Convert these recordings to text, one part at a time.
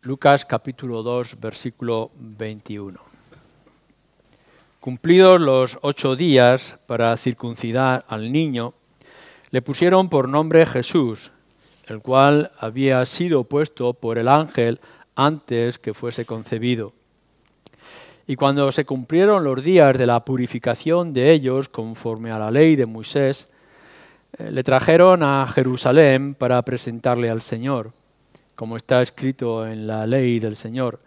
Lucas capítulo 2, versículo 21. Cumplidos los 8 días para circuncidar al niño, le pusieron por nombre Jesús, el cual había sido puesto por el ángel antes que fuese concebido. Y cuando se cumplieron los días de la purificación de ellos, conforme a la ley de Moisés, le trajeron a Jerusalén para presentarle al Señor, como está escrito en la ley del Señor.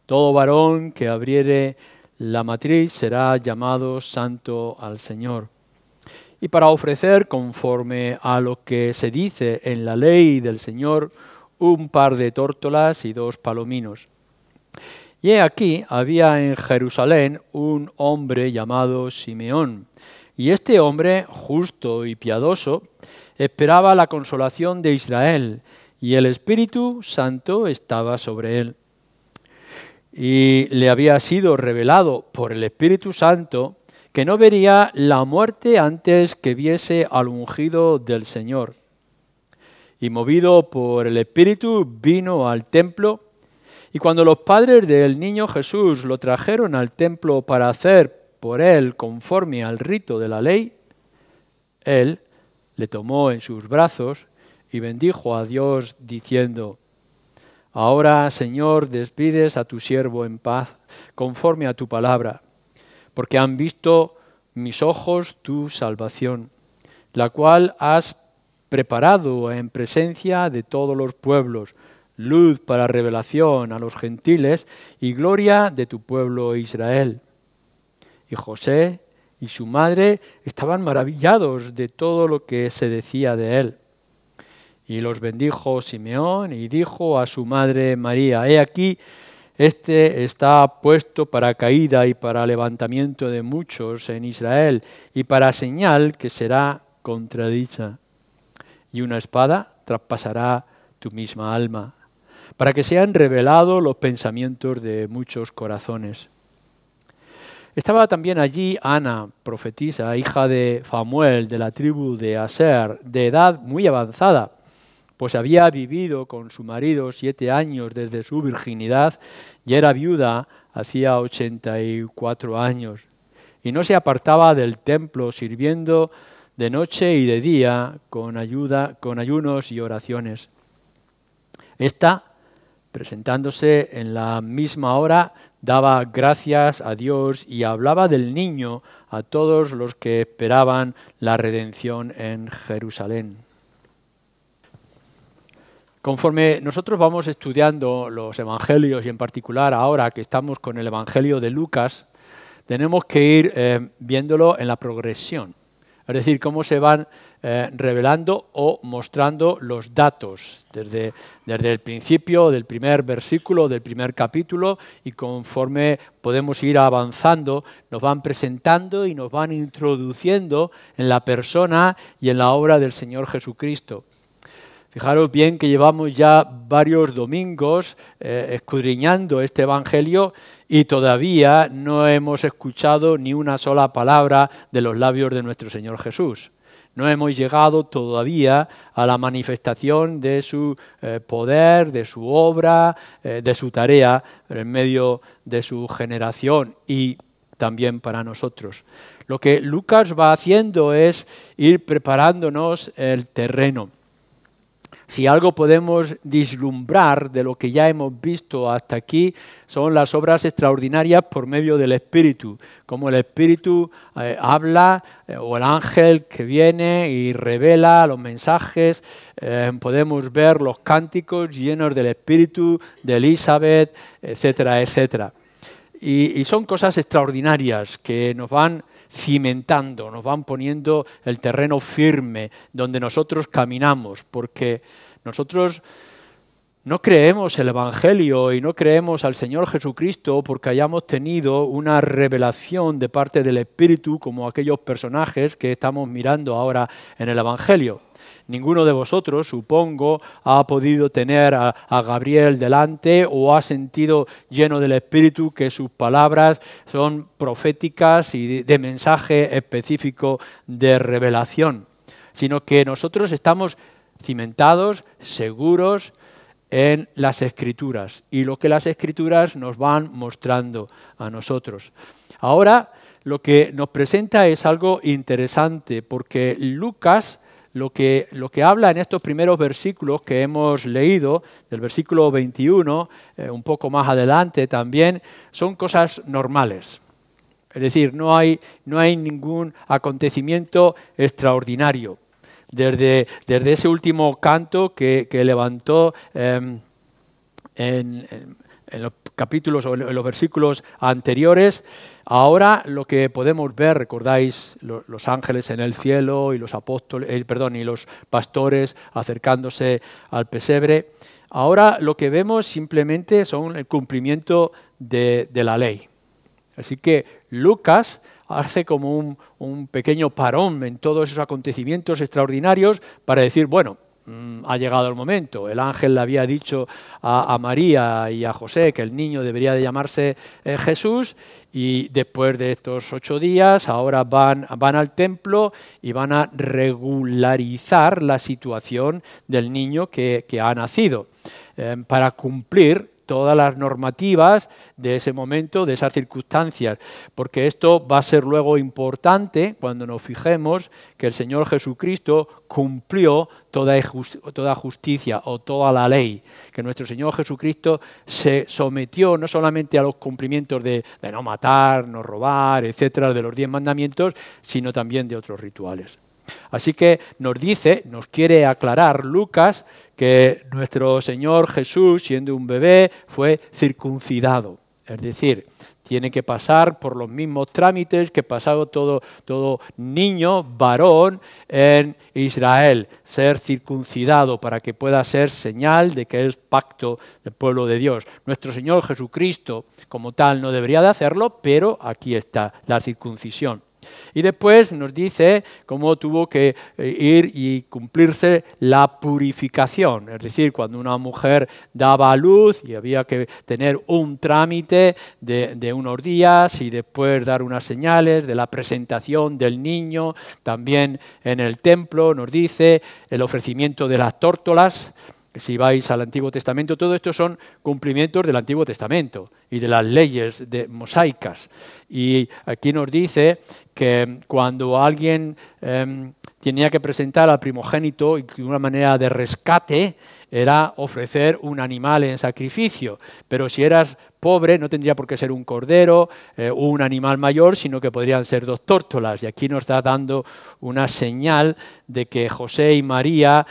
Todo varón que abriere la matriz será llamado santo al Señor. Y para ofrecer, conforme a lo que se dice en la ley del Señor, un par de tórtolas y 2 palominos. Y he aquí, había en Jerusalén un hombre llamado Simeón, y este hombre, justo y piadoso, esperaba la consolación de Israel, y el Espíritu Santo estaba sobre él. Y le había sido revelado por el Espíritu Santo que no vería la muerte antes que viese al ungido del Señor. Y movido por el Espíritu vino al templo, y cuando los padres del niño Jesús lo trajeron al templo para hacer por él conforme al rito de la ley, él le tomó en sus brazos y bendijo a Dios diciendo: Ahora, Señor, despides a tu siervo en paz, conforme a tu palabra, porque han visto mis ojos tu salvación, la cual has preparado en presencia de todos los pueblos, luz para revelación a los gentiles y gloria de tu pueblo Israel. Y José y su madre estaban maravillados de todo lo que se decía de él. Y los bendijo Simeón y dijo a su madre María: He aquí, este está puesto para caída y para levantamiento de muchos en Israel, y para señal que será contradicha. Y una espada traspasará tu misma alma, para que sean revelados los pensamientos de muchos corazones. Estaba también allí Ana, profetisa, hija de Famuel, de la tribu de Aser, de edad muy avanzada, pues había vivido con su marido 7 años desde su virginidad y era viuda hacía 84 años. Y no se apartaba del templo, sirviendo de noche y de día con ayunos y oraciones. Esta, presentándose en la misma hora, daba gracias a Dios y hablaba del niño a todos los que esperaban la redención en Jerusalén. Conforme nosotros vamos estudiando los evangelios, y en particular ahora que estamos con el evangelio de Lucas, tenemos que ir viéndolo en la progresión. Es decir, cómo se van revelando o mostrando los datos desde el principio del primer versículo, del primer capítulo, y conforme podemos ir avanzando, nos van presentando y nos van introduciendo en la persona y en la obra del Señor Jesucristo. Fijaros bien que llevamos ya varios domingos escudriñando este evangelio y todavía no hemos escuchado ni una sola palabra de los labios de nuestro Señor Jesús. No hemos llegado todavía a la manifestación de su poder, de su obra, de su tarea en medio de su generación y también para nosotros. Lo que Lucas va haciendo es ir preparándonos el terreno. Si algo podemos vislumbrar de lo que ya hemos visto hasta aquí, son las obras extraordinarias por medio del Espíritu, como el Espíritu habla, o el ángel que viene y revela los mensajes. Podemos ver los cánticos llenos del Espíritu de Elizabeth, etcétera, etcétera. Y son cosas extraordinarias que nos van cimentando, nos van poniendo el terreno firme donde nosotros caminamos, porque nosotros no creemos el Evangelio y no creemos al Señor Jesucristo porque hayamos tenido una revelación de parte del Espíritu como aquellos personajes que estamos mirando ahora en el Evangelio. Ninguno de vosotros, supongo, ha podido tener a Gabriel delante o ha sentido lleno del Espíritu que sus palabras son proféticas y de mensaje específico de revelación, sino que nosotros estamos cimentados, seguros, en las Escrituras y lo que las Escrituras nos van mostrando a nosotros. Ahora, lo que nos presenta es algo interesante, porque Lucas lo que habla en estos primeros versículos que hemos leído, del versículo 21, un poco más adelante también, son cosas normales. Es decir, no hay ningún acontecimiento extraordinario. Desde ese último canto que levantó en los capítulos o en los versículos anteriores, ahora lo que podemos ver, recordáis los ángeles en el cielo y los apóstoles, y los pastores acercándose al pesebre. Ahora lo que vemos simplemente son el cumplimiento de la ley. Así que Lucas hace como un pequeño parón en todos esos acontecimientos extraordinarios para decir, bueno, ha llegado el momento. El ángel le había dicho a María y a José que el niño debería de llamarse Jesús, y después de estos 8 días ahora van al templo y van a regularizar la situación del niño que ha nacido para cumplir todas las normativas de ese momento, de esas circunstancias, porque esto va a ser luego importante cuando nos fijemos que el Señor Jesucristo cumplió toda justicia o toda la ley, que nuestro Señor Jesucristo se sometió no solamente a los cumplimientos de no matar, no robar, etcétera, de los 10 mandamientos, sino también de otros rituales. Así que nos quiere aclarar Lucas que nuestro Señor Jesús, siendo un bebé, fue circuncidado. Es decir, tiene que pasar por los mismos trámites que pasaba todo niño varón en Israel, ser circuncidado para que pueda ser señal de que es pacto del pueblo de Dios. Nuestro Señor Jesucristo, como tal, no debería de hacerlo, pero aquí está la circuncisión. Y después nos dice cómo tuvo que ir y cumplirse la purificación, es decir, cuando una mujer daba a luz y había que tener un trámite de unos días y después dar unas señales de la presentación del niño, también en el templo nos dice el ofrecimiento de las tórtolas. Si vais al Antiguo Testamento, todo esto son cumplimientos del Antiguo Testamento y de las leyes mosaicas. Y aquí nos dice que cuando alguien tenía que presentar al primogénito, y de una manera de rescate, era ofrecer un animal en sacrificio. Pero si eras pobre, no tendría por qué ser un cordero o un animal mayor, sino que podrían ser 2 tórtolas. Y aquí nos está dando una señal de que José y María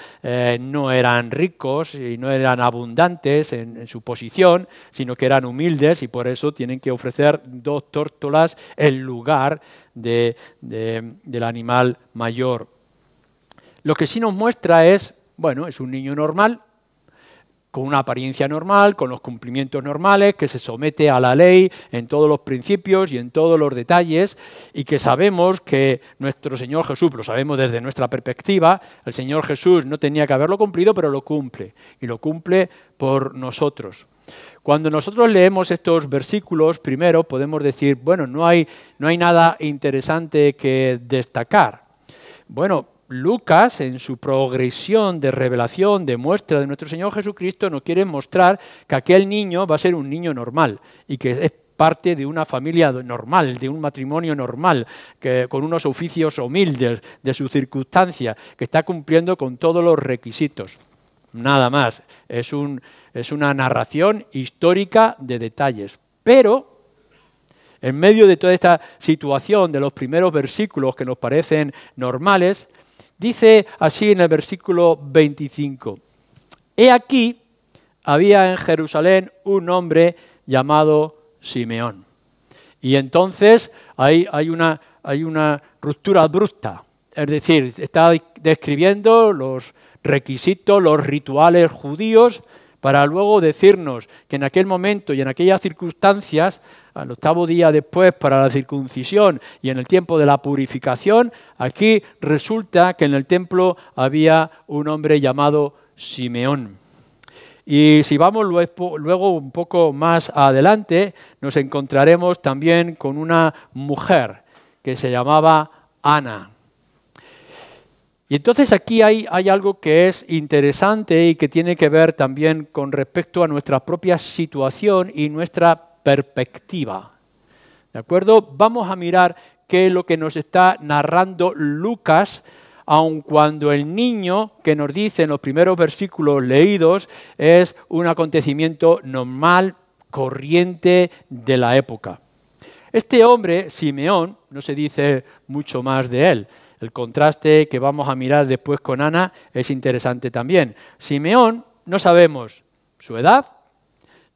no eran ricos y no eran abundantes en su posición, sino que eran humildes, y por eso tienen que ofrecer 2 tórtolas en lugar del animal mayor. Lo que sí nos muestra es, bueno, es un niño normal, con una apariencia normal, con los cumplimientos normales, que se somete a la ley en todos los principios y en todos los detalles, y que sabemos que nuestro Señor Jesús, lo sabemos desde nuestra perspectiva, el Señor Jesús no tenía que haberlo cumplido, pero lo cumple, y lo cumple por nosotros. Cuando nosotros leemos estos versículos, primero podemos decir, bueno, no hay nada interesante que destacar. Bueno, Lucas, en su progresión de revelación, de muestra de nuestro Señor Jesucristo, nos quiere mostrar que aquel niño va a ser un niño normal y que es parte de una familia normal, de un matrimonio normal, que, con unos oficios humildes de su circunstancia, que está cumpliendo con todos los requisitos. Nada más, es una narración histórica de detalles. Pero en medio de toda esta situación de los primeros versículos que nos parecen normales, dice así en el versículo 25, «He aquí, había en Jerusalén un hombre llamado Simeón». Y entonces hay una ruptura abrupta, es decir, está describiendo los requisitos, los rituales judíos, para luego decirnos que en aquel momento y en aquellas circunstancias, al 8º día después para la circuncisión y en el tiempo de la purificación, aquí resulta que en el templo había un hombre llamado Simeón. Y si vamos luego un poco más adelante, nos encontraremos también con una mujer que se llamaba Ana. Y entonces aquí hay algo que es interesante y que tiene que ver también con respecto a nuestra propia situación y nuestra perspectiva. ¿De acuerdo? Vamos a mirar qué es lo que nos está narrando Lucas, aun cuando el niño que nos dice en los primeros versículos leídos es un acontecimiento normal, corriente de la época. Este hombre, Simeón, no se dice mucho más de él. El contraste que vamos a mirar después con Ana es interesante también. Simeón, no sabemos su edad,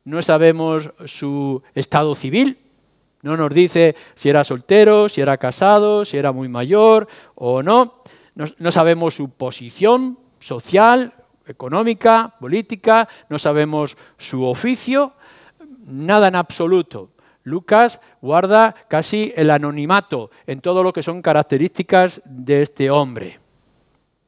no sabemos su estado civil, no nos dice si era soltero, si era casado, si era muy mayor o no. No sabemos su posición social, económica, política, no sabemos su oficio, nada en absoluto. Lucas guarda casi el anonimato en todo lo que son características de este hombre.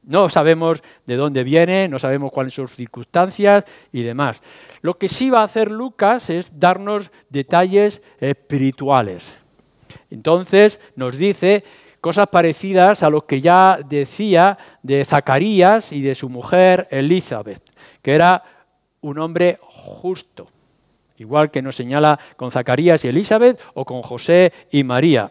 No sabemos de dónde viene, no sabemos cuáles son sus circunstancias y demás. Lo que sí va a hacer Lucas es darnos detalles espirituales. Entonces nos dice cosas parecidas a lo que ya decía de Zacarías y de su mujer Elizabeth, que era un hombre justo. Igual que nos señala con Zacarías y Elizabeth o con José y María.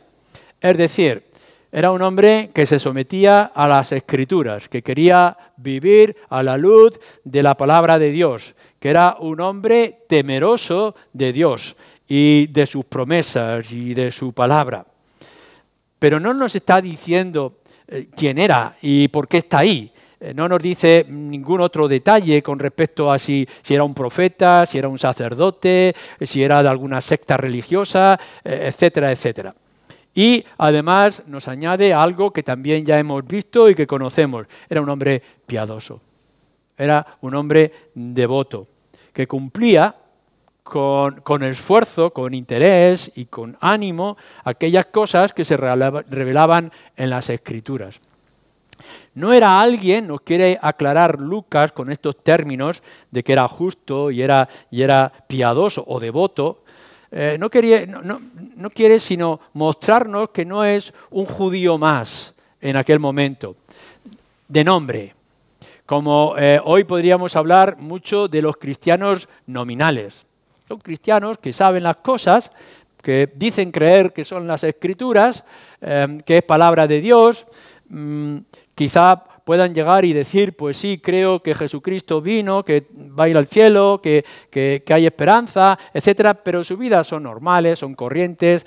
Es decir, era un hombre que se sometía a las Escrituras, que quería vivir a la luz de la palabra de Dios, que era un hombre temeroso de Dios y de sus promesas y de su palabra. Pero no nos está diciendo quién era y por qué está ahí. No nos dice ningún otro detalle con respecto a si era un profeta, si era un sacerdote, si era de alguna secta religiosa, etcétera, etcétera. Y además nos añade algo que también ya hemos visto y que conocemos. Era un hombre piadoso, era un hombre devoto, que cumplía con esfuerzo, con interés y con ánimo aquellas cosas que se revelaban en las Escrituras. No era alguien, nos quiere aclarar Lucas con estos términos de que era justo y era piadoso o devoto, no quiere sino mostrarnos que no es un judío más en aquel momento, de nombre. Como hoy podríamos hablar mucho de los cristianos nominales. Son cristianos que saben las cosas, que dicen creer que son las Escrituras, que es palabra de Dios. Quizá puedan llegar y decir, pues sí, creo que Jesucristo vino, que va a ir al cielo, que hay esperanza, etcétera, pero sus vidas son normales, son corrientes,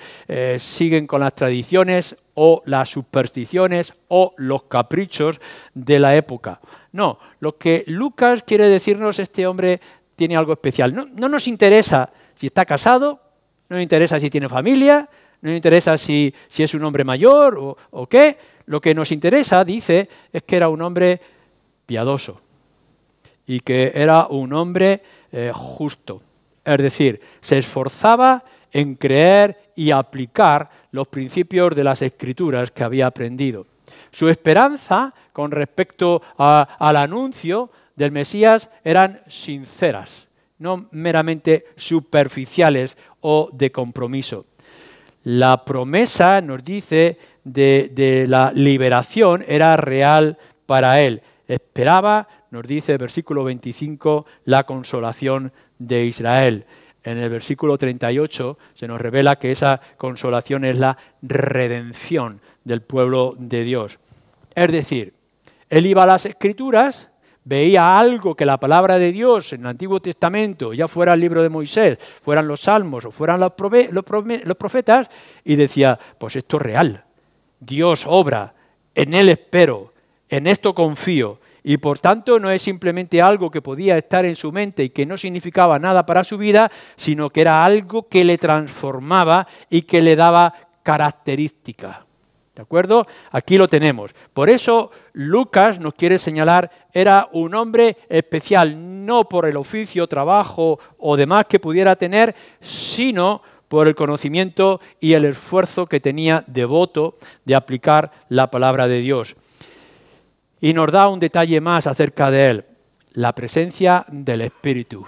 siguen con las tradiciones o las supersticiones o los caprichos de la época. No, lo que Lucas quiere decirnos, este hombre tiene algo especial. No nos interesa si está casado, no nos interesa si tiene familia, no nos interesa si es un hombre mayor o qué. Lo que nos interesa, dice, es que era un hombre piadoso y que era un hombre justo. Es decir, se esforzaba en creer y aplicar los principios de las Escrituras que había aprendido. Su esperanza con respecto al anuncio del Mesías eran sinceras, no meramente superficiales o de compromiso. La promesa, nos dice, de la liberación era real para él. Esperaba, nos dice versículo 25, la consolación de Israel. En el versículo 38 se nos revela que esa consolación es la redención del pueblo de Dios. Es decir, él iba a las Escrituras, veía algo que la palabra de Dios en el Antiguo Testamento, ya fuera el libro de Moisés, fueran los Salmos o fueran los profetas, y decía, pues esto es real. Dios obra, en Él espero, en esto confío. Y por tanto no es simplemente algo que podía estar en su mente y que no significaba nada para su vida, sino que era algo que le transformaba y que le daba características. ¿De acuerdo? Aquí lo tenemos. Por eso Lucas nos quiere señalar, era un hombre especial, no por el oficio, trabajo o demás que pudiera tener, sino por el conocimiento y el esfuerzo que tenía devoto de aplicar la palabra de Dios. Y nos da un detalle más acerca de él, la presencia del Espíritu.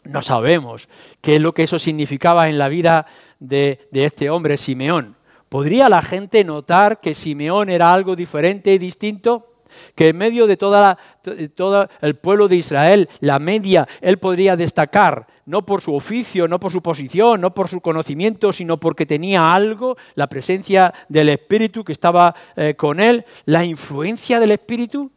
No sabemos qué es lo que eso significaba en la vida de este hombre, Simeón. ¿Podría la gente notar que Simeón era algo diferente y distinto? que en medio de todo el pueblo de Israel, la media, él podría destacar, no por su oficio, no por su posición, no por su conocimiento, sino porque tenía algo, la presencia del Espíritu que estaba con él, la influencia del Espíritu,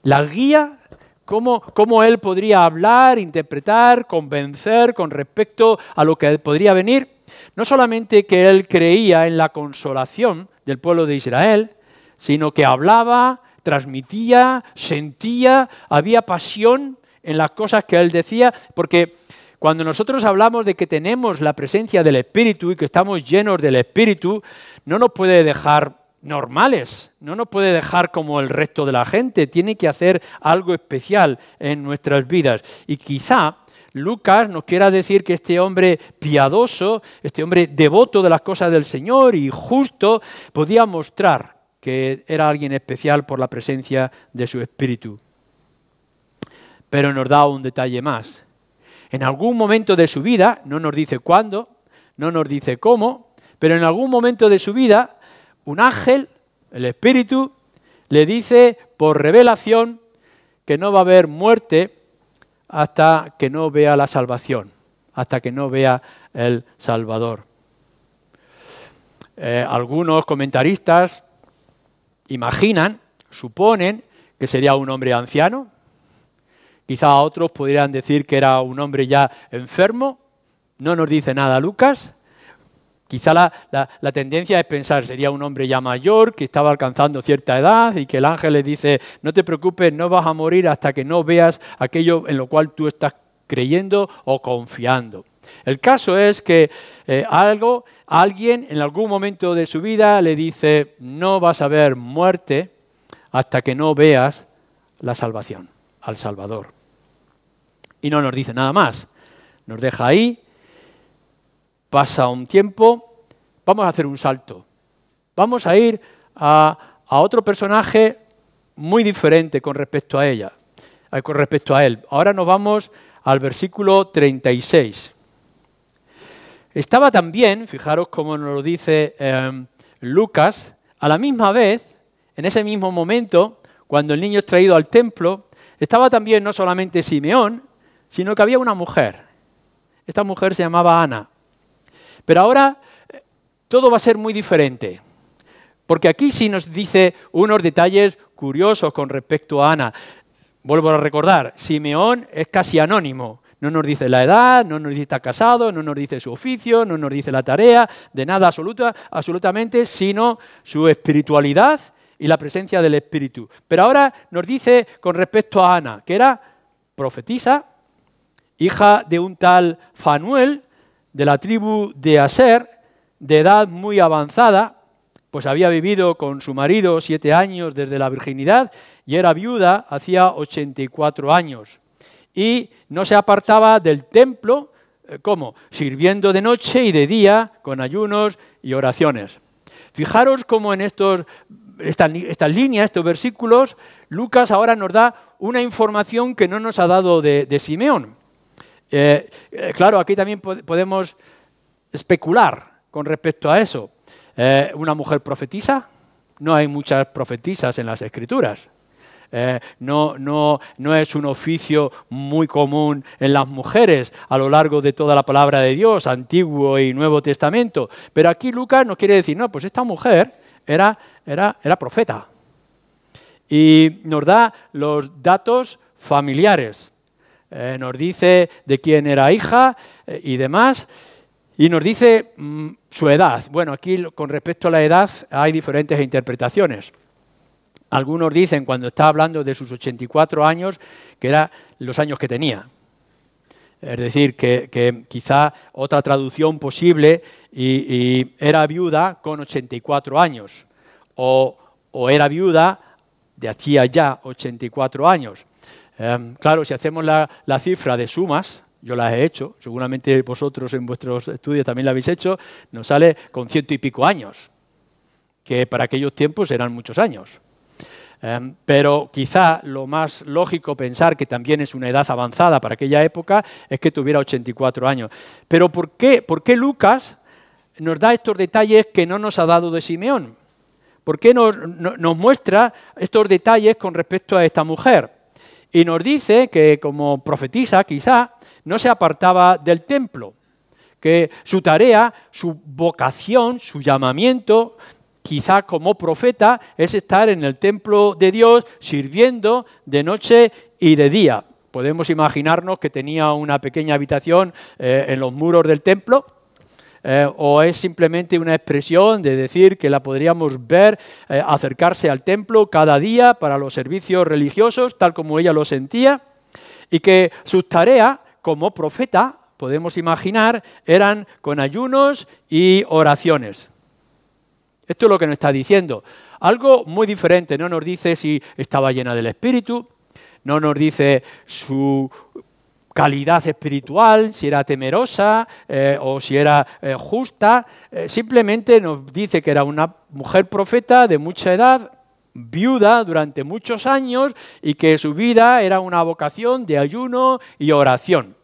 la guía, cómo él podría hablar, interpretar, convencer con respecto a lo que podría venir. No solamente que él creía en la consolación del pueblo de Israel, sino que hablaba, transmitía, sentía, había pasión en las cosas que él decía, porque cuando nosotros hablamos de que tenemos la presencia del Espíritu y que estamos llenos del Espíritu, no nos puede dejar normales, no nos puede dejar como el resto de la gente, tiene que hacer algo especial en nuestras vidas. Y quizá Lucas nos quiera decir que este hombre piadoso, este hombre devoto de las cosas del Señor y justo, podía mostrar que era alguien especial por la presencia de su Espíritu. Pero nos da un detalle más. En algún momento de su vida, no nos dice cuándo, no nos dice cómo, pero en algún momento de su vida, un ángel, el Espíritu, le dice por revelación que no va a haber muerte hasta que no vea la salvación, hasta que no vea el Salvador. Algunos comentaristas imaginan, suponen que sería un hombre anciano, quizá otros podrían decir que era un hombre ya enfermo, no nos dice nada Lucas. Quizá la tendencia es pensar, sería un hombre ya mayor, que estaba alcanzando cierta edad y que el ángel le dice, no te preocupes, no vas a morir hasta que no veas aquello en lo cual tú estás creyendo o confiando. El caso es que alguien en algún momento de su vida le dice, no vas a ver muerte hasta que no veas la salvación, al Salvador. Y no nos dice nada más, nos deja ahí. Pasa un tiempo, vamos a hacer un salto. Vamos a ir a otro personaje muy diferente con respecto a ella, con respecto a él. Ahora nos vamos al versículo 36. Estaba también, fijaros cómo nos lo dice Lucas, a la misma vez, en ese mismo momento, cuando el niño es traído al templo, estaba también no solamente Simeón, sino que había una mujer. Esta mujer se llamaba Ana. Pero ahora todo va a ser muy diferente, porque aquí sí nos dice unos detalles curiosos con respecto a Ana. Vuelvo a recordar, Simeón es casi anónimo, no nos dice la edad, no nos dice si está casado, no nos dice su oficio, no nos dice la tarea, de nada absolutamente, sino su espiritualidad y la presencia del Espíritu. Pero ahora nos dice con respecto a Ana, que era profetisa, hija de un tal Fanuel, de la tribu de Aser, de edad muy avanzada, pues había vivido con su marido 7 años desde la virginidad y era viuda hacía 84 años. Y no se apartaba del templo, ¿cómo? Sirviendo de noche y de día con ayunos y oraciones. Fijaros cómo en estas líneas, estos versículos, Lucas ahora nos da una información que no nos ha dado de Simeón. Claro, aquí también podemos especular con respecto a eso. ¿Una mujer profetisa? No hay muchas profetisas en las Escrituras. No es un oficio muy común en las mujeres a lo largo de toda la palabra de Dios, Antiguo y Nuevo Testamento. Pero aquí Lucas nos quiere decir, no, pues esta mujer era profeta. Y nos da los datos familiares. Nos dice de quién era hija y demás, y nos dice su edad. Bueno, aquí con respecto a la edad hay diferentes interpretaciones. Algunos dicen, cuando está hablando de sus 84 años, que eran los años que tenía. Es decir, que quizá otra traducción posible, y era viuda con 84 años, o era viuda de hacía ya 84 años. Claro, si hacemos la cifra de sumas, yo las he hecho, seguramente vosotros en vuestros estudios también la habéis hecho, nos sale con 100 y pico años, que para aquellos tiempos eran muchos años. Pero quizá lo más lógico pensar que también es una edad avanzada para aquella época es que tuviera 84 años. Pero ¿por qué Lucas nos da estos detalles que no nos ha dado de Simeón? ¿Por qué nos muestra estos detalles con respecto a esta mujer? Y nos dice que como profetisa quizá no se apartaba del templo, que su tarea, su vocación, su llamamiento, quizá como profeta, es estar en el templo de Dios sirviendo de noche y de día. Podemos imaginarnos que tenía una pequeña habitación en los muros del templo, o es simplemente una expresión de decir que la podríamos ver acercarse al templo cada día para los servicios religiosos, tal como ella lo sentía, y que sus tareas como profeta, podemos imaginar, eran con ayunos y oraciones. Esto es lo que nos está diciendo. Algo muy diferente, no nos dice si estaba llena del Espíritu, no nos dice su calidad espiritual, si era temerosa o si era justa. Simplemente nos dice que era una mujer profeta de mucha edad, viuda durante muchos años y que su vida era una vocación de ayuno y oración.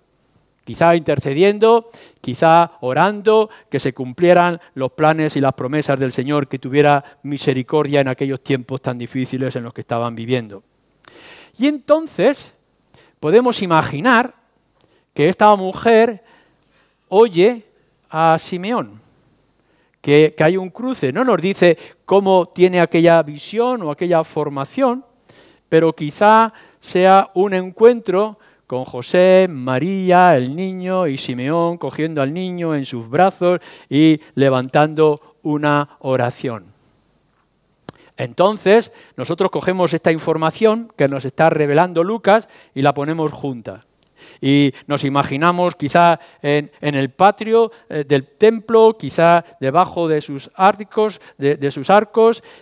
Quizá intercediendo, quizá orando, que se cumplieran los planes y las promesas del Señor, que tuviera misericordia en aquellos tiempos tan difíciles en los que estaban viviendo. Y entonces podemos imaginar que esta mujer oye a Simeón, que hay un cruce. No nos dice cómo tiene aquella visión o aquella formación, pero quizá sea un encuentro con José, María, el niño y Simeón cogiendo al niño en sus brazos y levantando una oración. Entonces, nosotros cogemos esta información que nos está revelando Lucas y la ponemos juntas. Y nos imaginamos quizá en el patio del templo, quizá debajo de sus arcos,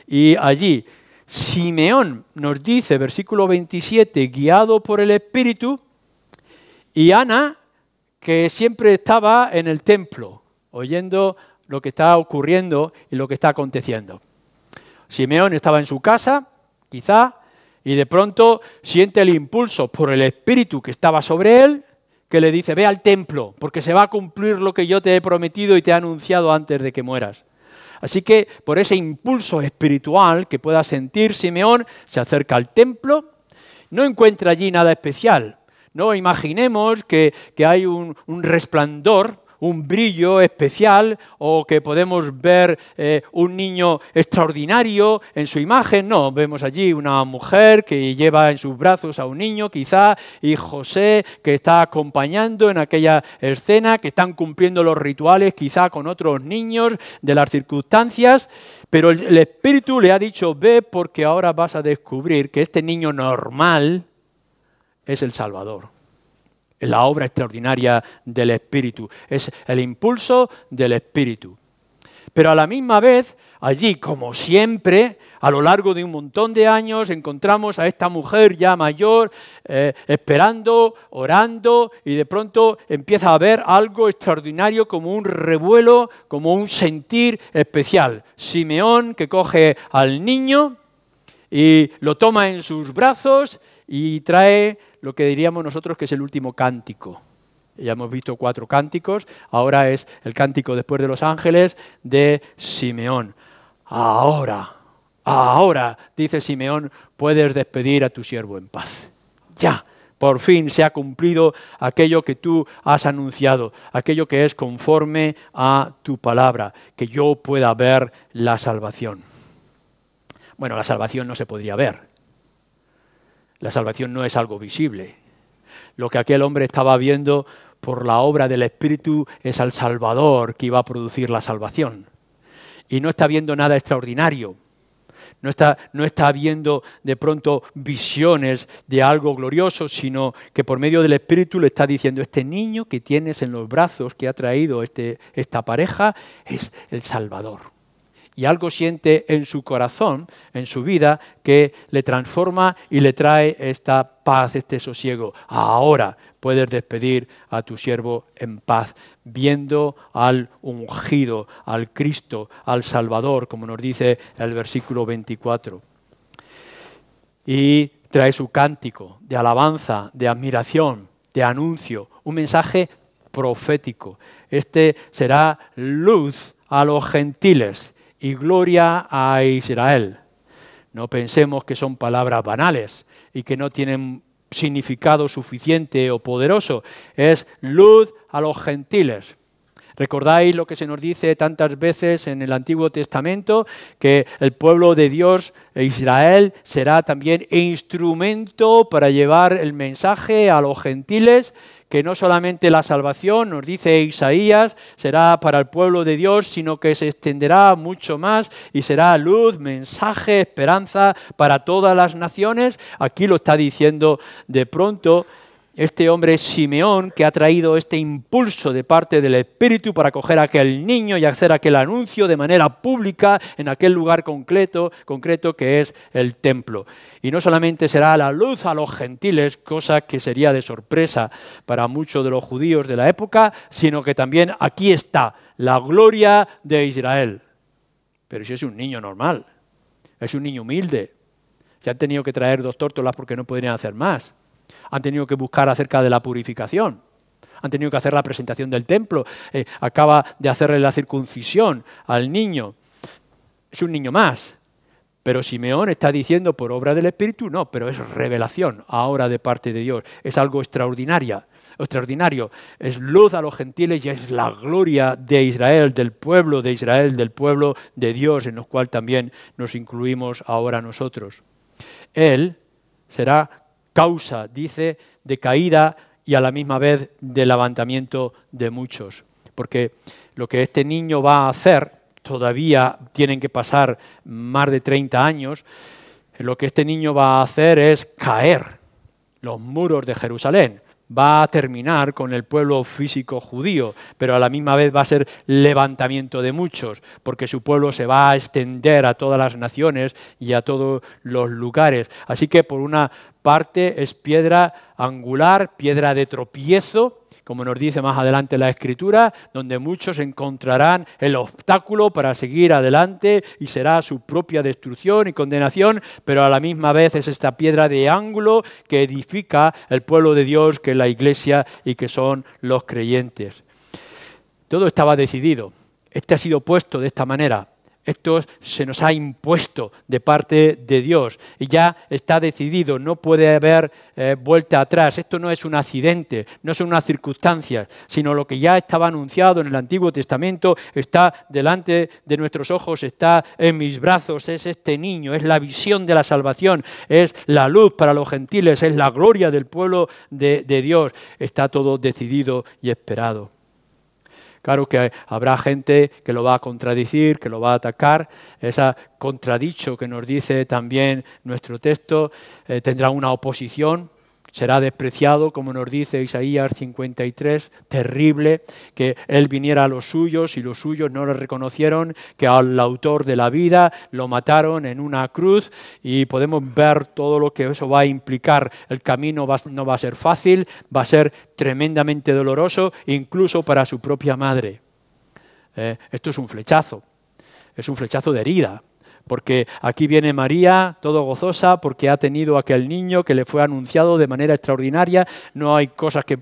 y allí Simeón nos dice, versículo 27, guiado por el Espíritu, y Ana, que siempre estaba en el templo, oyendo lo que está ocurriendo y lo que está aconteciendo. Simeón estaba en su casa, quizá, y de pronto siente el impulso por el Espíritu que estaba sobre él, que le dice, ve al templo, porque se va a cumplir lo que yo te he prometido y te he anunciado antes de que mueras. Así que por ese impulso espiritual que pueda sentir Simeón, se acerca al templo, no encuentra allí nada especial. No imaginemos que hay un resplandor, un brillo especial o que podemos ver un niño extraordinario en su imagen. No, vemos allí una mujer que lleva en sus brazos a un niño quizá y José que está acompañando en aquella escena, que están cumpliendo los rituales quizá con otros niños de las circunstancias, pero el Espíritu le ha dicho, ve porque ahora vas a descubrir que este niño normal es el Salvador. Es la obra extraordinaria del Espíritu, es el impulso del Espíritu. Pero a la misma vez, allí, como siempre, a lo largo de un montón de años, encontramos a esta mujer ya mayor, esperando, orando, y de pronto empieza a haber algo extraordinario como un revuelo, como un sentir especial. Simeón que coge al niño y lo toma en sus brazos y trae lo que diríamos nosotros que es el último cántico. Ya hemos visto 4 cánticos, ahora es el cántico después de los ángeles de Simeón. Ahora, dice Simeón, puedes despedir a tu siervo en paz. Ya, por fin se ha cumplido aquello que tú has anunciado, aquello que es conforme a tu palabra, que yo pueda ver la salvación. Bueno, la salvación no se podría ver. La salvación no es algo visible. Lo que aquel hombre estaba viendo por la obra del Espíritu es al Salvador que iba a producir la salvación. Y no está viendo nada extraordinario. No está viendo de pronto visiones de algo glorioso, sino que por medio del Espíritu le está diciendo, este niño que tienes en los brazos que ha traído esta pareja es el Salvador. Y algo siente en su corazón, en su vida, que le transforma y le trae esta paz, este sosiego. Ahora puedes despedir a tu siervo en paz, viendo al ungido, al Cristo, al Salvador, como nos dice el versículo 24. Y trae su cántico de alabanza, de admiración, de anuncio, un mensaje profético. Este será luz a los gentiles y gloria a Israel. No pensemos que son palabras banales y que no tienen significado suficiente o poderoso. Es luz a los gentiles. ¿Recordáis lo que se nos dice tantas veces en el Antiguo Testamento? Que el pueblo de Dios, Israel, será también instrumento para llevar el mensaje a los gentiles, que no solamente la salvación, nos dice Isaías, será para el pueblo de Dios, sino que se extenderá mucho más y será luz, mensaje, esperanza para todas las naciones. Aquí lo está diciendo de pronto este hombre Simeón, que ha traído este impulso de parte del Espíritu para coger a aquel niño y hacer aquel anuncio de manera pública en aquel lugar concreto que es el templo. Y no solamente será la luz a los gentiles, cosa que sería de sorpresa para muchos de los judíos de la época, sino que también aquí está la gloria de Israel. Pero si es un niño normal, es un niño humilde, se han tenido que traer 2 tórtolas porque no podrían hacer más. Han tenido que buscar acerca de la purificación, han tenido que hacer la presentación del templo, acaba de hacerle la circuncisión al niño. Es un niño más, pero Simeón está diciendo por obra del Espíritu, no, pero es revelación ahora de parte de Dios, es algo extraordinario, es luz a los gentiles y es la gloria de Israel, del pueblo de Israel, del pueblo de Dios, en el cual también nos incluimos ahora nosotros. Él será causa, dice, de caída y a la misma vez de levantamiento de muchos. Porque lo que este niño va a hacer, todavía tienen que pasar más de 30 años, lo que este niño va a hacer es caer los muros de Jerusalén. Va a terminar con el pueblo físico judío, pero a la misma vez va a ser levantamiento de muchos, porque su pueblo se va a extender a todas las naciones y a todos los lugares. Así que por una parte es piedra angular, piedra de tropiezo, como nos dice más adelante la Escritura, donde muchos encontrarán el obstáculo para seguir adelante y será su propia destrucción y condenación, pero a la misma vez es esta piedra de ángulo que edifica el pueblo de Dios, que es la Iglesia y que son los creyentes. Todo estaba decidido. Este ha sido puesto de esta manera. Esto se nos ha impuesto de parte de Dios y ya está decidido, no puede haber vuelta atrás. Esto no es un accidente, no son unas circunstancias, sino lo que ya estaba anunciado en el Antiguo Testamento está delante de nuestros ojos, está en mis brazos, es este niño, es la visión de la salvación, es la luz para los gentiles, es la gloria del pueblo de Dios. Está todo decidido y esperado. Claro que habrá gente que lo va a contradecir, que lo va a atacar. Ese contradicho que nos dice también nuestro texto tendrá una oposición, será despreciado, como nos dice Isaías 53, terrible, que él viniera a los suyos y los suyos no le reconocieron, que al autor de la vida lo mataron en una cruz y podemos ver todo lo que eso va a implicar. El camino no va a ser fácil, va a ser tremendamente doloroso, incluso para su propia madre. Esto es un flechazo de herida. Porque aquí viene María, todo gozosa, porque ha tenido aquel niño que le fue anunciado de manera extraordinaria. No hay cosas que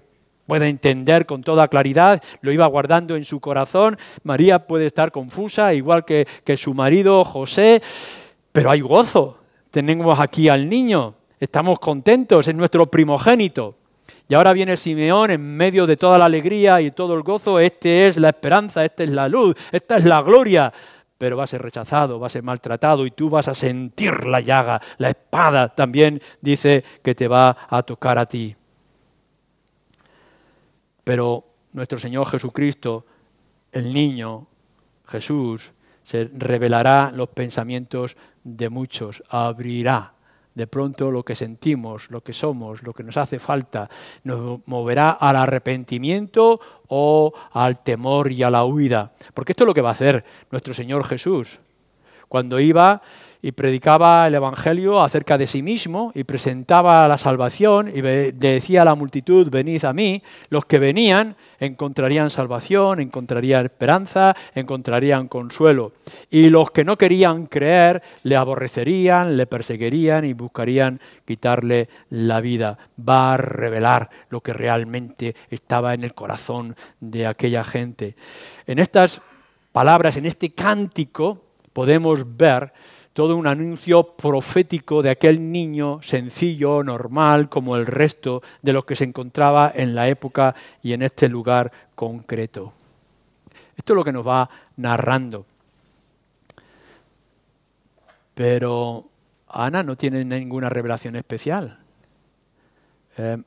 pueda entender con toda claridad, lo iba guardando en su corazón. María puede estar confusa, igual que su marido José, pero hay gozo. Tenemos aquí al niño, estamos contentos, es nuestro primogénito. Y ahora viene Simeón en medio de toda la alegría y todo el gozo. Este es la esperanza, esta es la luz, esta es la gloria. Pero va a ser rechazado, va a ser maltratado y tú vas a sentir la llaga. La espada también dice que te va a tocar a ti. Pero nuestro Señor Jesucristo, el niño Jesús, se revelará los pensamientos de muchos, abrirá de pronto lo que sentimos, lo que somos, lo que nos hace falta, nos moverá al arrepentimiento o al temor y a la huida. Porque esto es lo que va a hacer nuestro Señor Jesús. Cuando iba y predicaba el Evangelio acerca de sí mismo y presentaba la salvación y decía a la multitud, venid a mí, los que venían encontrarían salvación, encontrarían esperanza, encontrarían consuelo. Y los que no querían creer le aborrecerían, le perseguirían y buscarían quitarle la vida. Va a revelar lo que realmente estaba en el corazón de aquella gente. En estas palabras, en este cántico, podemos ver todo un anuncio profético de aquel niño sencillo, normal, como el resto de los que se encontraba en la época y en este lugar concreto. Esto es lo que nos va narrando. Pero Ana no tiene ninguna revelación especial.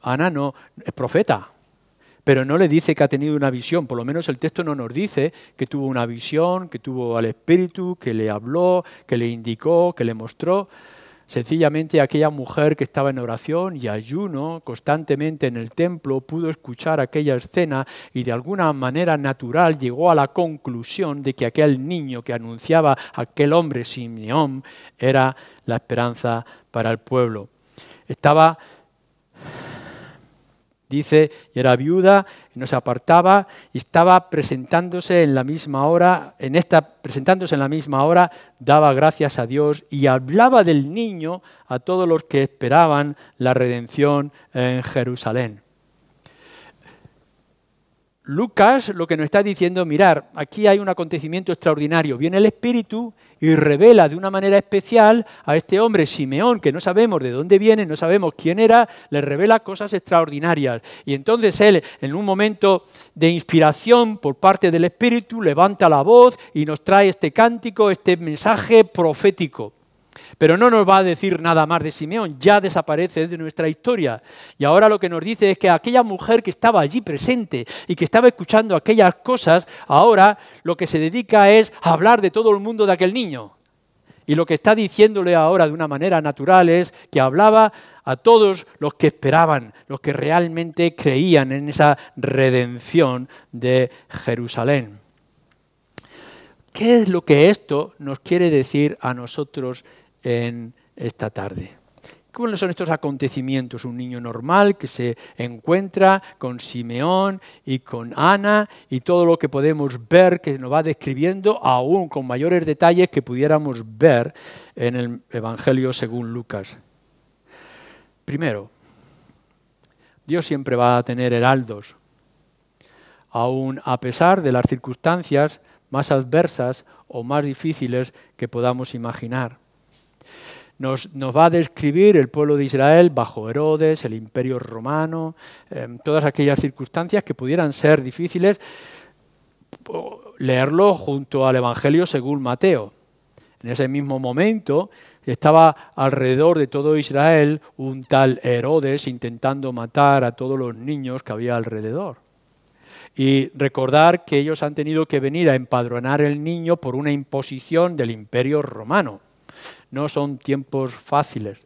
Ana no es profeta, pero no le dice que ha tenido una visión. Por lo menos el texto no nos dice que tuvo una visión, que tuvo al Espíritu, que le habló, que le indicó, que le mostró. Sencillamente aquella mujer que estaba en oración y ayuno constantemente en el templo pudo escuchar aquella escena y de alguna manera natural llegó a la conclusión de que aquel niño que anunciaba aquel hombre Simeón era la esperanza para el pueblo. Dice, y era viuda, y no se apartaba, y estaba presentándose en la misma hora, daba gracias a Dios y hablaba del niño a todos los que esperaban la redención en Jerusalén. Lucas lo que nos está diciendo, mirar, aquí hay un acontecimiento extraordinario. Viene el Espíritu y revela de una manera especial a este hombre Simeón, que no sabemos de dónde viene, no sabemos quién era, le revela cosas extraordinarias. Y entonces él, en un momento de inspiración por parte del Espíritu, levanta la voz y nos trae este cántico, este mensaje profético. Pero no nos va a decir nada más de Simeón, ya desaparece de nuestra historia. Y ahora lo que nos dice es que aquella mujer que estaba allí presente y que estaba escuchando aquellas cosas, ahora lo que se dedica es a hablar de todo el mundo de aquel niño. Y lo que está diciéndole ahora de una manera natural es que hablaba a todos los que esperaban, los que realmente creían en esa redención de Jerusalén. ¿Qué es lo que esto nos quiere decir a nosotros en esta tarde? ¿Cuáles son estos acontecimientos? Un niño normal que se encuentra con Simeón y con Ana y todo lo que podemos ver que nos va describiendo aún con mayores detalles que pudiéramos ver en el Evangelio según Lucas. Primero, Dios siempre va a tener heraldos, aún a pesar de las circunstancias más adversas o más difíciles que podamos imaginar. Nos va a describir el pueblo de Israel bajo Herodes, el imperio romano, todas aquellas circunstancias que pudieran ser difíciles, leerlo junto al Evangelio según Mateo. En ese mismo momento estaba alrededor de todo Israel un tal Herodes intentando matar a todos los niños que había alrededor. Y recordar que ellos han tenido que venir a empadronar el niño por una imposición del imperio romano. No son tiempos fáciles.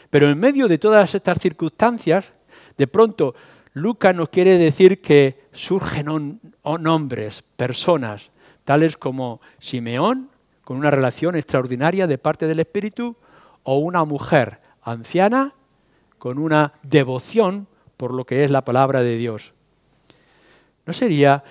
Pero en medio de todas estas circunstancias, de pronto Lucas nos quiere decir que surgen hombres, personas, tales como Simeón, con una relación extraordinaria de parte del Espíritu, o una mujer anciana con una devoción por lo que es la palabra de Dios. ¿No sería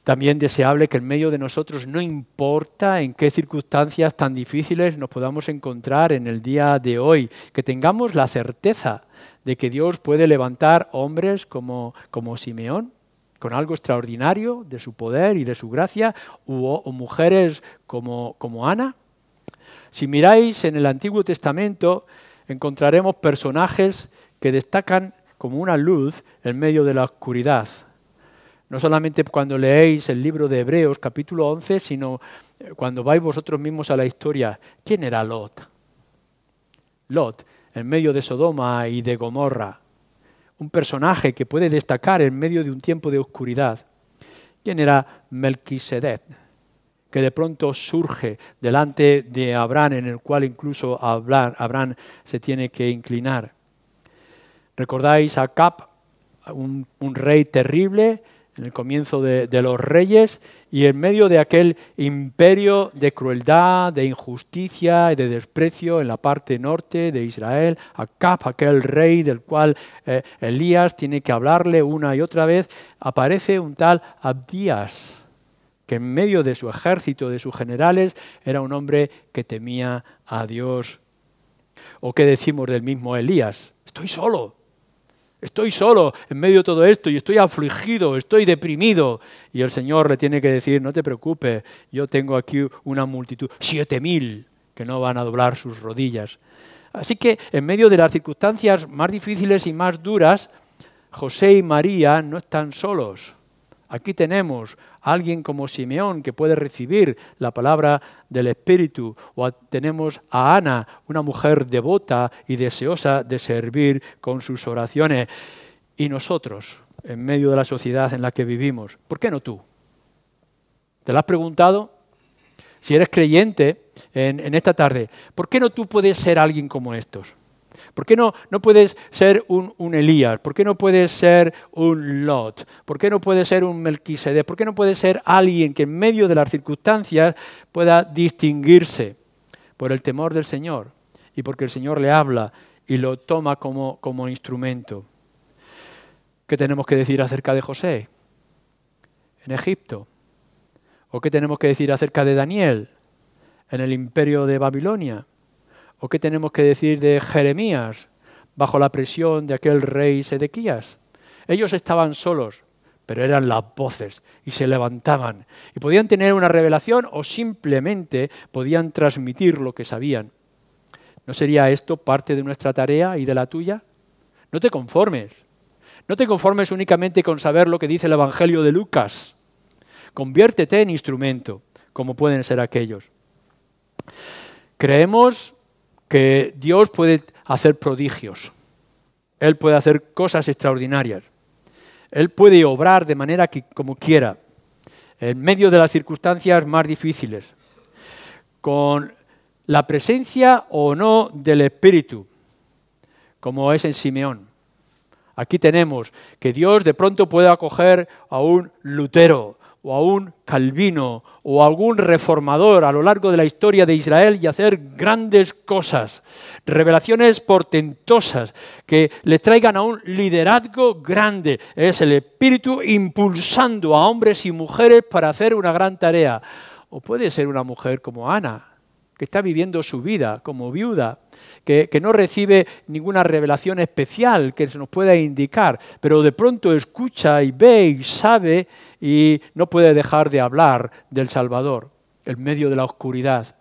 también deseable que en medio de nosotros, no importa en qué circunstancias tan difíciles nos podamos encontrar en el día de hoy, que tengamos la certeza de que Dios puede levantar hombres como Simeón, con algo extraordinario de su poder y de su gracia, o mujeres como Ana? Si miráis en el Antiguo Testamento, encontraremos personajes que destacan como una luz en medio de la oscuridad. No solamente cuando leéis el libro de Hebreos, capítulo 11, sino cuando vais vosotros mismos a la historia. ¿Quién era Lot? Lot, en medio de Sodoma y de Gomorra. Un personaje que puede destacar en medio de un tiempo de oscuridad. ¿Quién era Melquisedec? Que de pronto surge delante de Abraham, en el cual incluso Abraham se tiene que inclinar. ¿Recordáis a Acab, un rey terrible, en el comienzo de los reyes, y en medio de aquel imperio de crueldad, de injusticia y de desprecio en la parte norte de Israel? Acab, aquel rey del cual Elías tiene que hablarle una y otra vez, aparece un tal Abdías, que en medio de su ejército, de sus generales, era un hombre que temía a Dios. ¿O qué decimos del mismo Elías? Estoy solo. Estoy solo en medio de todo esto y estoy afligido, estoy deprimido. Y el Señor le tiene que decir, no te preocupes, yo tengo aquí una multitud, 7.000 que no van a doblar sus rodillas. Así que en medio de las circunstancias más difíciles y más duras, José y María no están solos. Aquí tenemos a alguien como Simeón que puede recibir la palabra del Espíritu, o tenemos a Ana, una mujer devota y deseosa de servir con sus oraciones. Y nosotros, en medio de la sociedad en la que vivimos, ¿por qué no tú? ¿Te lo has preguntado? Si eres creyente en esta tarde, ¿por qué no tú puedes ser alguien como estos? ¿Por qué no puedes ser un Elías? ¿Por qué no puedes ser un Lot? ¿Por qué no puedes ser un Melquisedec? ¿Por qué no puedes ser alguien que en medio de las circunstancias pueda distinguirse por el temor del Señor y porque el Señor le habla y lo toma como instrumento? ¿Qué tenemos que decir acerca de José en Egipto? ¿O qué tenemos que decir acerca de Daniel en el imperio de Babilonia? ¿O qué tenemos que decir de Jeremías bajo la presión de aquel rey Sedequías? Ellos estaban solos, pero eran las voces y se levantaban. Y podían tener una revelación o simplemente podían transmitir lo que sabían. ¿No sería esto parte de nuestra tarea y de la tuya? No te conformes. No te conformes únicamente con saber lo que dice el Evangelio de Lucas. Conviértete en instrumento, como pueden ser aquellos. Creemos que Dios puede hacer prodigios. Él puede hacer cosas extraordinarias. Él puede obrar de manera que como quiera, en medio de las circunstancias más difíciles, con la presencia o no del Espíritu, como es en Simeón. Aquí tenemos que Dios de pronto puede acoger a un Lutero, o a un Calvino, o a algún reformador a lo largo de la historia de Israel y hacer grandes cosas, revelaciones portentosas que le traigan a un liderazgo grande. Es el Espíritu impulsando a hombres y mujeres para hacer una gran tarea. O puede ser una mujer como Ana, que está viviendo su vida como viuda, que no recibe ninguna revelación especial que se nos pueda indicar, pero de pronto escucha y ve y sabe y no puede dejar de hablar del Salvador en medio de la oscuridad.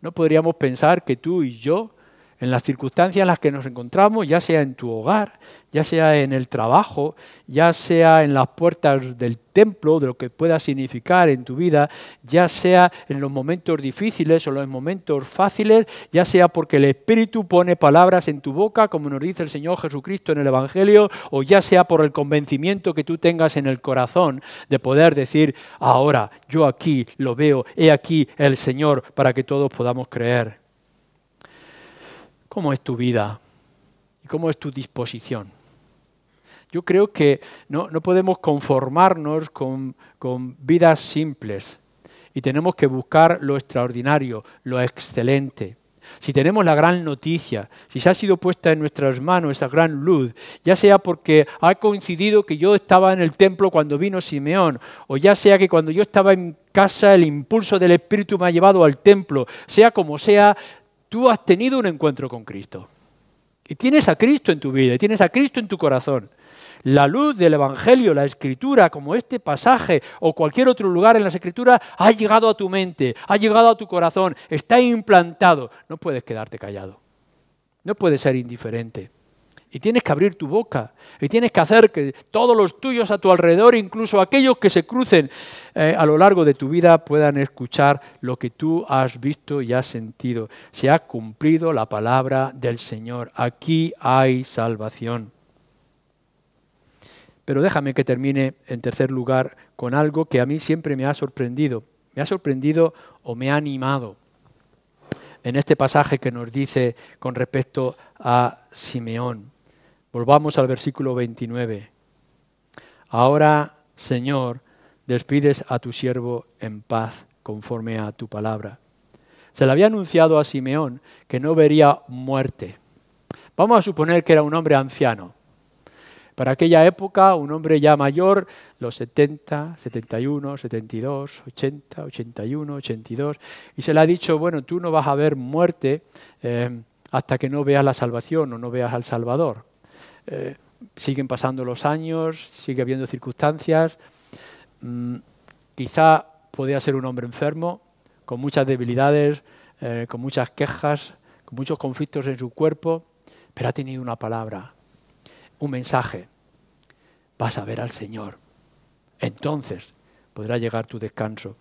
¿No podríamos pensar que tú y yo, en las circunstancias en las que nos encontramos, ya sea en tu hogar, ya sea en el trabajo, ya sea en las puertas del templo, de lo que pueda significar en tu vida, ya sea en los momentos difíciles o los momentos fáciles, ya sea porque el Espíritu pone palabras en tu boca, como nos dice el Señor Jesucristo en el Evangelio, o ya sea por el convencimiento que tú tengas en el corazón de poder decir, ahora yo aquí lo veo, he aquí el Señor, para que todos podamos creer. ¿Cómo es tu vida? ¿Y cómo es tu disposición? Yo creo que no podemos conformarnos con vidas simples y tenemos que buscar lo extraordinario, lo excelente. Si tenemos la gran noticia, si se ha sido puesta en nuestras manos esa gran luz, ya sea porque ha coincidido que yo estaba en el templo cuando vino Simeón, o ya sea que cuando yo estaba en casa el impulso del Espíritu me ha llevado al templo, sea como sea, tú has tenido un encuentro con Cristo. Y tienes a Cristo en tu vida, y tienes a Cristo en tu corazón. La luz del Evangelio, la Escritura, como este pasaje o cualquier otro lugar en las Escrituras, ha llegado a tu mente, ha llegado a tu corazón, está implantado. No puedes quedarte callado, no puedes ser indiferente. Y tienes que abrir tu boca, y tienes que hacer que todos los tuyos a tu alrededor, incluso aquellos que se crucen a lo largo de tu vida, puedan escuchar lo que tú has visto y has sentido. Se ha cumplido la palabra del Señor. Aquí hay salvación. Pero déjame que termine, en tercer lugar, con algo que a mí siempre me ha sorprendido. Me ha sorprendido o me ha animado en este pasaje que nos dice con respecto a Simeón. Volvamos al versículo 29. Ahora, Señor, despides a tu siervo en paz, conforme a tu palabra. Se le había anunciado a Simeón que no vería muerte. Vamos a suponer que era un hombre anciano. Para aquella época, un hombre ya mayor, los 70, 71, 72, 80, 81, 82, y se le ha dicho, bueno, tú no vas a ver muerte hasta que no veas la salvación o no veas al Salvador. siguen pasando los años, sigue habiendo circunstancias. Quizá podía ser un hombre enfermo, con muchas debilidades, con muchas quejas, con muchos conflictos en su cuerpo, pero ha tenido una palabra, un mensaje. Vas a ver al Señor. Entonces podrá llegar tu descanso.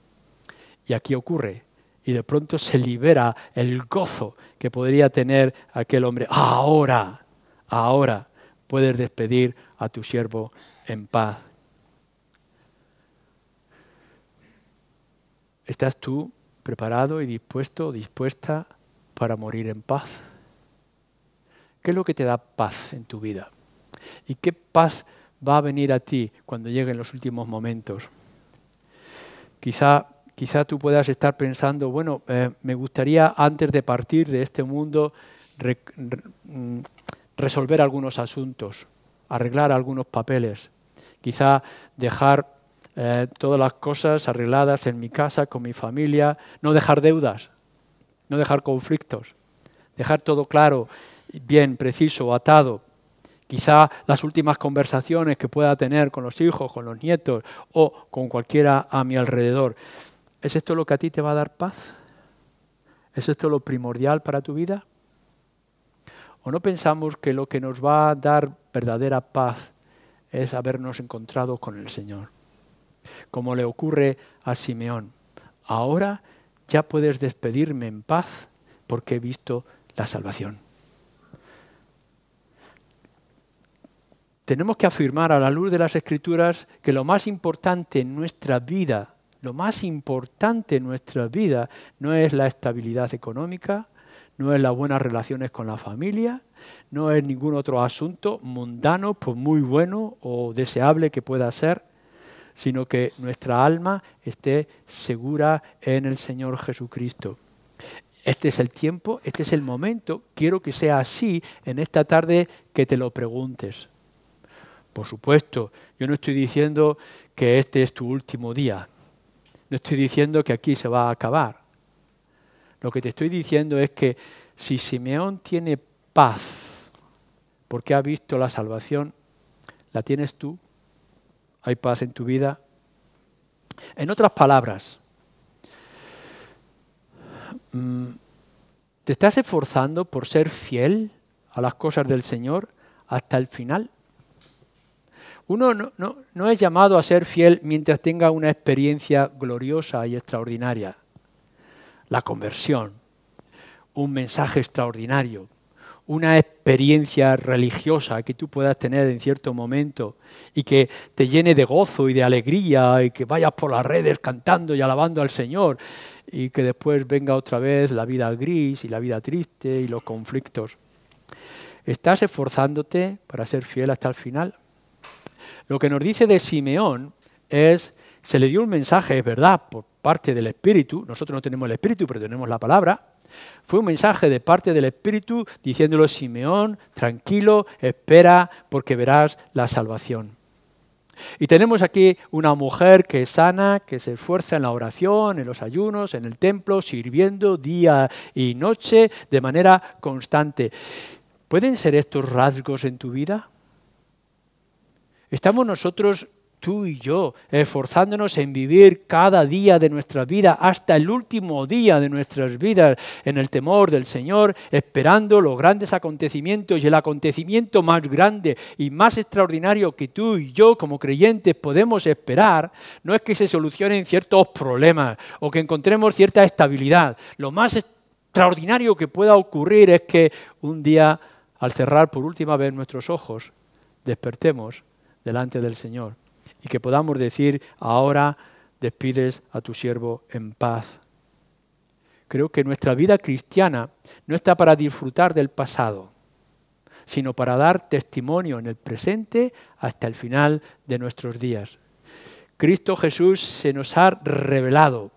Y aquí ocurre. Y de pronto se libera el gozo que podría tener aquel hombre. Ahora puedes despedir a tu siervo en paz. ¿Estás tú preparado y dispuesto o dispuesta para morir en paz? ¿Qué es lo que te da paz en tu vida? ¿Y qué paz va a venir a ti cuando lleguen los últimos momentos? Quizá tú puedas estar pensando, bueno, me gustaría antes de partir de este mundo resolver algunos asuntos, arreglar algunos papeles, quizá dejar todas las cosas arregladas en mi casa, con mi familia, no dejar deudas, no dejar conflictos, dejar todo claro, bien, preciso, atado. Quizá las últimas conversaciones que pueda tener con los hijos, con los nietos o con cualquiera a mi alrededor. ¿Es esto lo que a ti te va a dar paz? ¿Es esto lo primordial para tu vida? ¿O no pensamos que lo que nos va a dar verdadera paz es habernos encontrado con el Señor? Como le ocurre a Simeón. Ahora ya puedes despedirme en paz porque he visto la salvación. Tenemos que afirmar a la luz de las Escrituras que lo más importante en nuestra vida, no es la estabilidad económica, no es las buenas relaciones con la familia, no es ningún otro asunto mundano, por muy bueno o deseable que pueda ser, sino que nuestra alma esté segura en el Señor Jesucristo. Este es el tiempo, este es el momento, quiero que sea así en esta tarde que te lo preguntes. Por supuesto, yo no estoy diciendo que este es tu último día, no estoy diciendo que aquí se va a acabar. Lo que te estoy diciendo es que si Simeón tiene paz porque ha visto la salvación, ¿la tienes tú? ¿Hay paz en tu vida? En otras palabras, ¿te estás esforzando por ser fiel a las cosas del Señor hasta el final? Uno no es llamado a ser fiel mientras tenga una experiencia gloriosa y extraordinaria. La conversión, un mensaje extraordinario, una experiencia religiosa que tú puedas tener en cierto momento y que te llene de gozo y de alegría y que vayas por las redes cantando y alabando al Señor y que después venga otra vez la vida gris y la vida triste y los conflictos. ¿Estás esforzándote para ser fiel hasta el final? Lo que nos dice de Simeón es, se le dio un mensaje, es verdad, por parte del Espíritu, nosotros no tenemos el Espíritu, pero tenemos la palabra. Fue un mensaje de parte del Espíritu diciéndole, Simeón, tranquilo, espera porque verás la salvación. Y tenemos aquí una mujer que es sana, que se esfuerza en la oración, en los ayunos, en el templo, sirviendo día y noche de manera constante. ¿Pueden ser estos rasgos en tu vida? ¿Estamos nosotros, tú y yo, esforzándonos en vivir cada día de nuestra vida hasta el último día de nuestras vidas en el temor del Señor, esperando los grandes acontecimientos y el acontecimiento más grande y más extraordinario que tú y yo como creyentes podemos esperar? No es que se solucionen ciertos problemas o que encontremos cierta estabilidad. Lo más extraordinario que pueda ocurrir es que un día, al cerrar por última vez nuestros ojos, despertemos delante del Señor y que podamos decir, ahora despides a tu siervo en paz. Creo que nuestra vida cristiana no está para disfrutar del pasado, sino para dar testimonio en el presente hasta el final de nuestros días. Cristo Jesús se nos ha revelado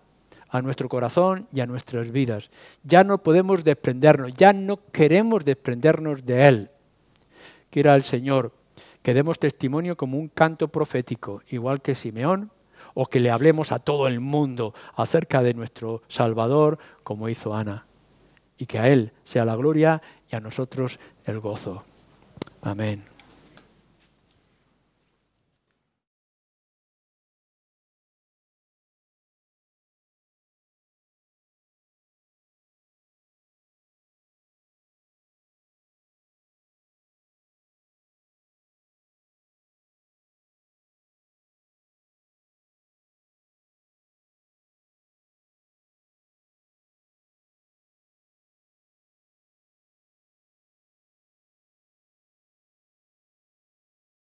a nuestro corazón y a nuestras vidas. Ya no podemos desprendernos, ya no queremos desprendernos de Él. Quiera el Señor que demos testimonio como un canto profético, igual que Simeón, o que le hablemos a todo el mundo acerca de nuestro Salvador, como hizo Ana. Y que a Él sea la gloria y a nosotros el gozo. Amén.